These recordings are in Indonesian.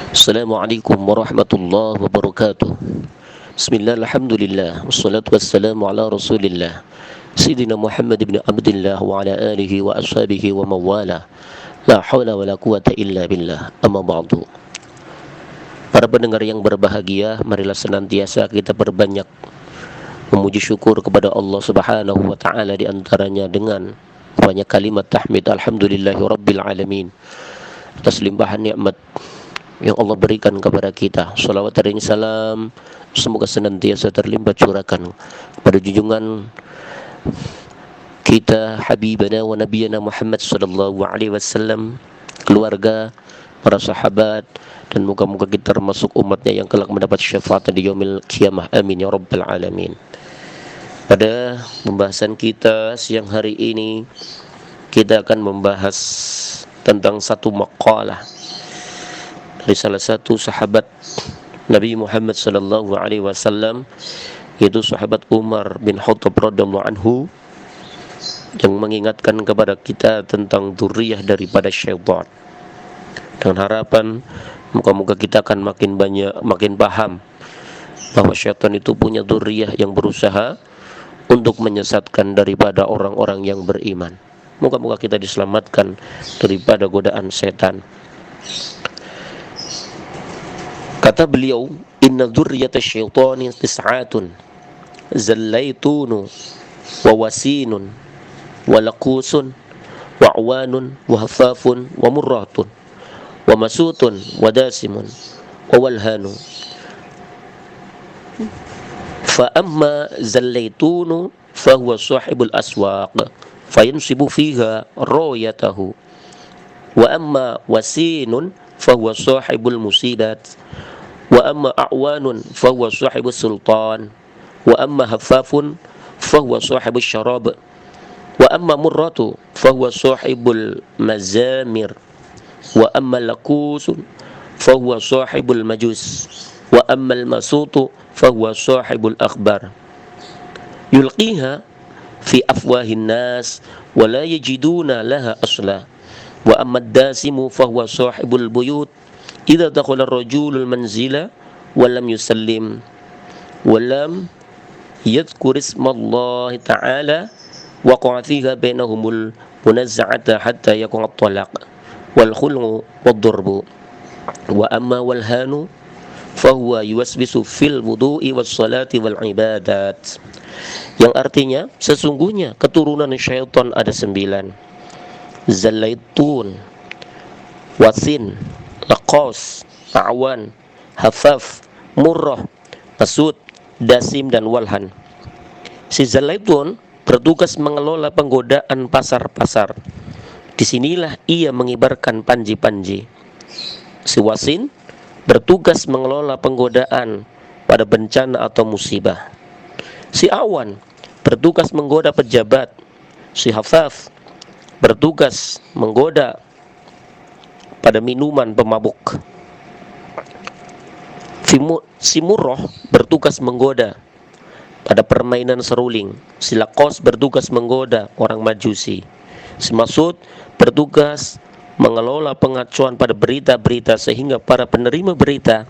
Assalamualaikum warahmatullahi wabarakatuh. Bismillah, alhamdulillah, wassalatu wassalamu ala rasulillah Sayyidina Muhammad ibn Abdullah wa ala alihi wa ashabihi wa mawala. La hawla wa la quwata illa billah. Amma ba'du. Para pendengar yang berbahagia, marilah senantiasa kita perbanyak memuji syukur kepada Allah Subhanahu wa taala, di antaranya dengan banyak kalimat tahmid alhamdulillahi rabbil alamin, atas limpahan nikmat yang Allah berikan kepada kita. Salawat dan salam semoga senantiasa terlimpah curahkan kepada junjungan kita, habibana wa nabiyana Muhammad sallallahu alaihi wasallam, keluarga, para sahabat, dan moga-moga kita termasuk umatnya yang kelak mendapat syafaat di yaumil qiyamah. Amin ya rabbal alamin. Pada pembahasan kita siang hari ini, kita akan membahas tentang satu maqalah dari salah satu sahabat Nabi Muhammad sallallahu alaihi wasallam, yaitu sahabat Umar bin Khattab radhiyallahu anhu, yang mengingatkan kepada kita tentang dzurriyyah daripada syaitan, dengan harapan moga-moga kita akan makin paham bahwa syaitan itu punya dzurriyyah yang berusaha untuk menyesatkan daripada orang-orang yang beriman. Moga-moga kita diselamatkan daripada godaan setan. Kata beliau, inna dzurriyyata syaitani tis'atun zallaitunu wa wasinun wa laqusun wa awanun wa hafafun wa murratun wa masutun wa dasimun wa walhanu. Fa amma zallaitunu fahuwa sahibul aswaq fayansibu fiha rayatahu, wa amma wasinun fahuwa sahibul musidat, wa amma a'wanun fahuwa sahibus sultan, wa amma haffafun fahuwa sahibus syarab, wa amma murratu fahuwa sahibul mazamir, wa amma lakusun fahuwa sahibul majus, wa amma al-masutu fahuwa sahibul akhbar. Yulqiha fi afwahin nas wa la yajiduna laha asla, wa amma ad-dasimu fahuwa sahibul buyut idza dakhala ar-rajulul manzila wa lam yusallim wa lam yadhkur ismallahi ta'ala waqa'a fiha bainahumul munazza'ata hatta yaqa at-talaq wal khul'u wad-darbu. Wa amma walhanu fahuwa yuwaswisu fil wudu'i was salati wal ibadat, yang artinya sesungguhnya keturunan syaitan ada 9: zallaitun, wasin, laqas, a'wan, hafaf, murrah, masud, dasim, dan walhan. Si zallaitun bertugas mengelola penggodaan pasar-pasar. Disinilah ia mengibarkan panji-panji. Si wasin bertugas mengelola penggodaan pada bencana atau musibah. Si awan bertugas menggoda pejabat. Si hafaf bertugas menggoda pada minuman pemabuk. Si murrah bertugas menggoda pada permainan seruling. Si laqas bertugas menggoda orang majusi. Si masud bertugas mengelola pengacuan pada berita-berita sehingga para penerima berita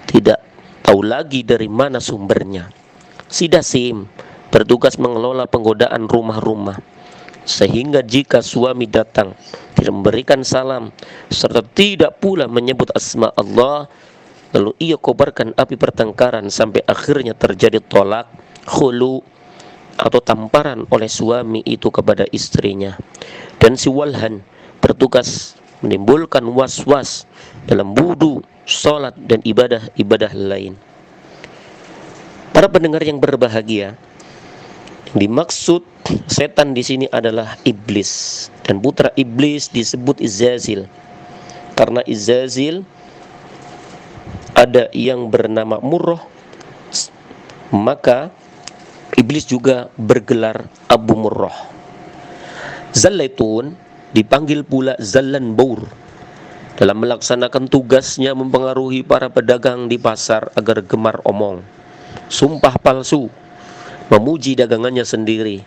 tidak tahu lagi dari mana sumbernya. Si dasim bertugas mengelola penggodaan rumah-rumah sehingga jika suami datang tidak memberikan salam serta tidak pula menyebut asma Allah, lalu ia kobarkan api pertengkaran sampai akhirnya terjadi tolak, khulu, atau tamparan oleh suami itu kepada istrinya. Dan si walhan bertugas menimbulkan was-was dalam wudu, salat, dan ibadah-ibadah lain. Para pendengar yang berbahagia, dimaksud setan di sini adalah iblis, dan putra iblis disebut Izazil karena Izazil ada yang bernama Murrah, maka iblis juga bergelar Abu Murrah. Zallaitun dipanggil pula Zallan Baur dalam melaksanakan tugasnya mempengaruhi para pedagang di pasar agar gemar omong, sumpah palsu, memuji dagangannya sendiri,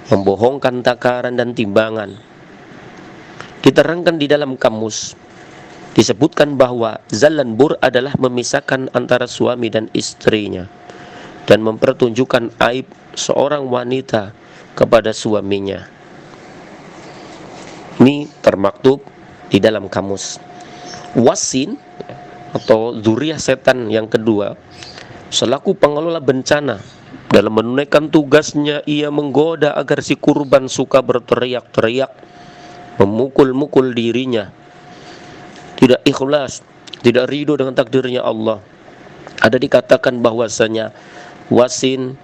membohongkan takaran dan timbangan. Diterangkan di dalam kamus, disebutkan bahwa zallan-bur adalah memisahkan antara suami dan istrinya dan mempertunjukkan aib seorang wanita kepada suaminya. Ini termaktub di dalam kamus. Wasin atau zuriyah setan yang kedua, selaku pengelola bencana, dalam menunaikan tugasnya ia menggoda agar si kurban suka berteriak-teriak, memukul-mukul dirinya, tidak ikhlas, tidak ridho dengan takdirnya Allah. Ada dikatakan bahwasanya wasin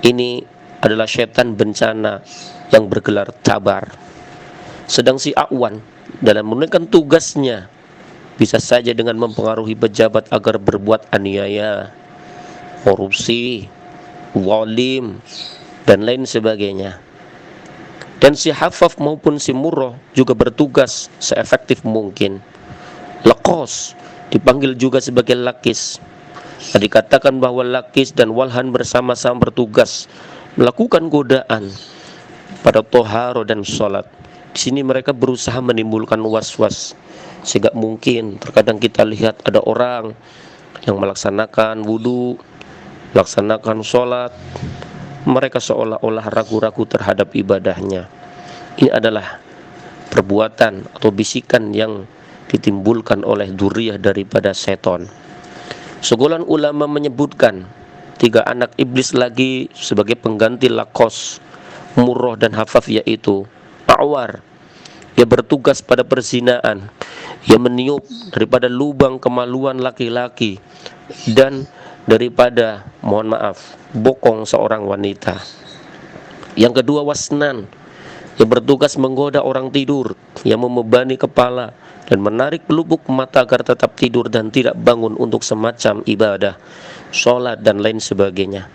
ini adalah setan bencana yang bergelar tabar. Sedang si Awan dalam menunaikan tugasnya bisa saja dengan mempengaruhi pejabat agar berbuat aniaya, korupsi, zalim, dan lain sebagainya. Dan si Hafaf maupun si Murrah juga bertugas seefektif mungkin. Lakos dipanggil juga sebagai Lakis. Dikatakan bahwa Lakis dan Walhan bersama-sama bertugas melakukan godaan pada toharo dan sholat. Di sini mereka berusaha menimbulkan was-was, sehingga mungkin terkadang kita lihat ada orang yang melaksanakan wudu, melaksanakan sholat, mereka seolah-olah ragu-ragu terhadap ibadahnya. Ini adalah perbuatan atau bisikan yang ditimbulkan oleh dzurriyyah daripada seton. Segolan ulama menyebutkan 3 anak iblis lagi sebagai pengganti Lakos, Murrah, dan Hafaf, yaitu A'war. Ia bertugas pada perzinaan. Ia meniup daripada lubang kemaluan laki-laki dan daripada, mohon maaf, bokong seorang wanita. Yang kedua Wasnan. Ia bertugas menggoda orang tidur, yang membebani kepala dan menarik pelupuk mata agar tetap tidur dan tidak bangun untuk semacam ibadah, sholat, dan lain sebagainya.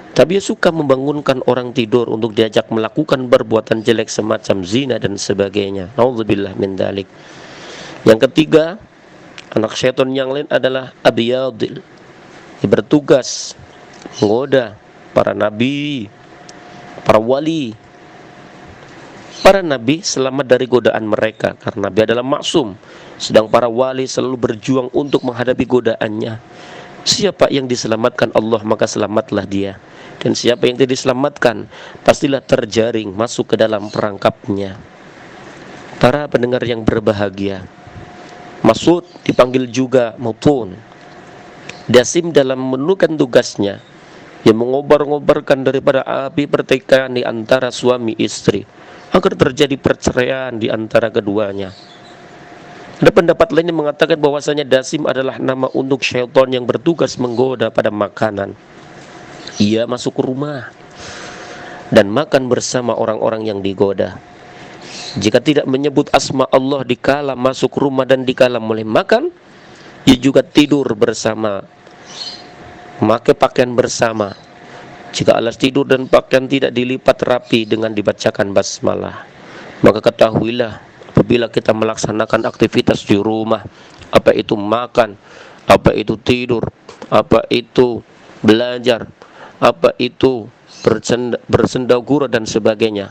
Tapi ia suka membangunkan orang tidur untuk diajak melakukan perbuatan jelek semacam zina dan sebagainya. Nauzubillah min dzalik. Yang ketiga, anak syaitan yang lain adalah Abiyadil. Ia bertugas menggoda para nabi, para wali. Para nabi selamat dari godaan mereka karena nabi adalah maksum, sedang para wali selalu berjuang untuk menghadapi godaannya. Siapa yang diselamatkan Allah, maka selamatlah dia. Dan siapa yang tidak diselamatkan, pastilah terjaring masuk ke dalam perangkapnya. Para pendengar yang berbahagia, Mas'ud dipanggil juga Mutun. Dasim dalam menunaikan tugasnya, yang mengobar-ngobarkan daripada api pertikaian di antara suami istri, agar terjadi perceraian di antara keduanya. Ada pendapat lain yang mengatakan bahwasanya Dasim adalah nama untuk syaitan yang bertugas menggoda pada makanan. Ia masuk ke rumah dan makan bersama orang-orang yang digoda. Jika tidak menyebut asma Allah dikala masuk rumah dan dikala mulai makan, ia juga tidur bersama, memakai pakaian bersama. Jika alas tidur dan pakaian tidak dilipat rapi dengan dibacakan basmalah, maka ketahuilah apabila kita melaksanakan aktivitas di rumah, apa itu makan, apa itu tidur, apa itu belajar, apa itu bersendagura dan sebagainya,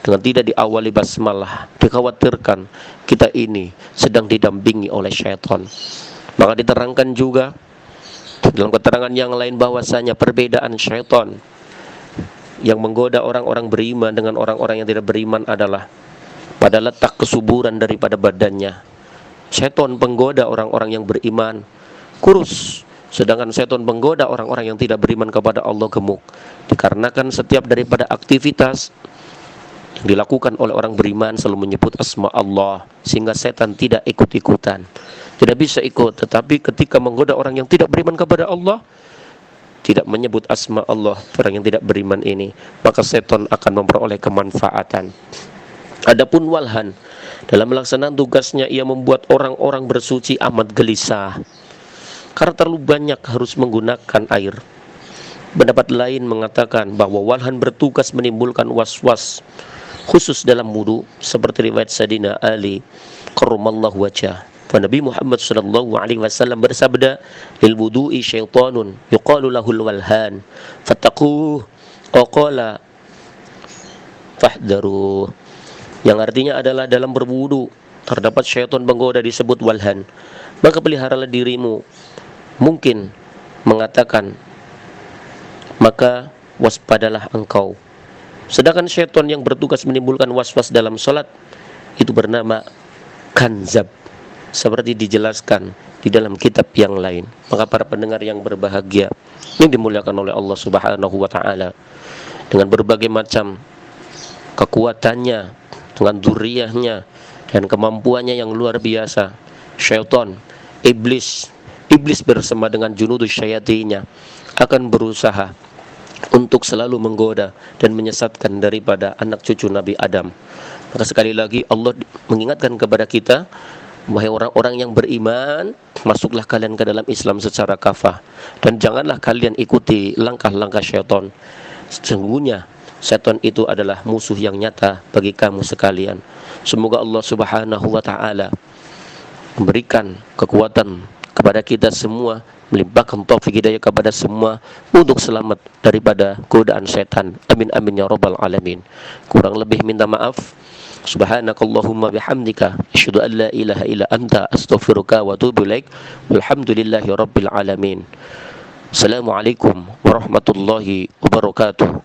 dengan tidak diawali basmalah, dikhawatirkan kita ini sedang didampingi oleh syaitan. Maka diterangkan juga dalam keterangan yang lain bahwasanya perbedaan syaitan yang menggoda orang-orang beriman dengan orang-orang yang tidak beriman adalah pada letak kesuburan daripada badannya. Syaitan penggoda orang-orang yang beriman kurus, sedangkan syaitan penggoda orang-orang yang tidak beriman kepada Allah gemuk. Dikarenakan setiap daripada aktivitas yang dilakukan oleh orang beriman selalu menyebut asma Allah, sehingga setan tidak ikut-ikutan, tidak bisa ikut. Tetapi ketika menggoda orang yang tidak beriman kepada Allah, tidak menyebut asma Allah, orang yang tidak beriman ini, maka setan akan memperoleh kemanfaatan. Adapun Walhan, dalam melaksanakan tugasnya ia membuat orang-orang bersuci amat gelisah karena terlalu banyak harus menggunakan air. Pendapat lain mengatakan bahwa Walhan bertugas menimbulkan was-was khusus dalam wudu, seperti riwayat Sayyidina Ali karramallahu wajhah. Nabi Muhammad sallallahu alaihi wasallam bersabda, "Lil wudu'i syaitanun yuqalu lahul walhan, fattaquh." Qala fahdharu. Yang artinya adalah dalam berwudu terdapat syaitan penggoda disebut walhan. maka peliharalah dirimu. Mungkin mengatakan, maka waspadalah engkau. Sedangkan syaitan yang bertugas menimbulkan was-was dalam sholat itu bernama kanzab, seperti dijelaskan di dalam kitab yang lain. Maka para pendengar yang berbahagia, yang dimuliakan oleh Allah Subhanahu wa taala, dengan berbagai macam kekuatannya, dengan dzurriyyahnya dan kemampuannya yang luar biasa, syaitan, iblis bersama dengan junudus syayatinnya akan berusaha untuk selalu menggoda dan menyesatkan daripada anak cucu Nabi Adam. Maka sekali lagi Allah mengingatkan kepada kita, wahai orang-orang yang beriman, masuklah kalian ke dalam Islam secara kafah, dan janganlah kalian ikuti langkah-langkah syaitan. Sesungguhnya syaitan itu adalah musuh yang nyata bagi kamu sekalian. Semoga Allah Subhanahu wa taala memberikan kekuatan kepada kita semua, melimpahkan taufik hidayah kepada semua untuk selamat daripada godaan setan. Amin amin ya rabbal alamin. Kurang lebih minta maaf. Subhanakallahumma bihamdika asyhadu an la ilaha illa anta astaghfiruka wa atubu ilaik. Walhamdulillahi rabbil alamin. Assalamualaikum warahmatullahi wabarakatuh.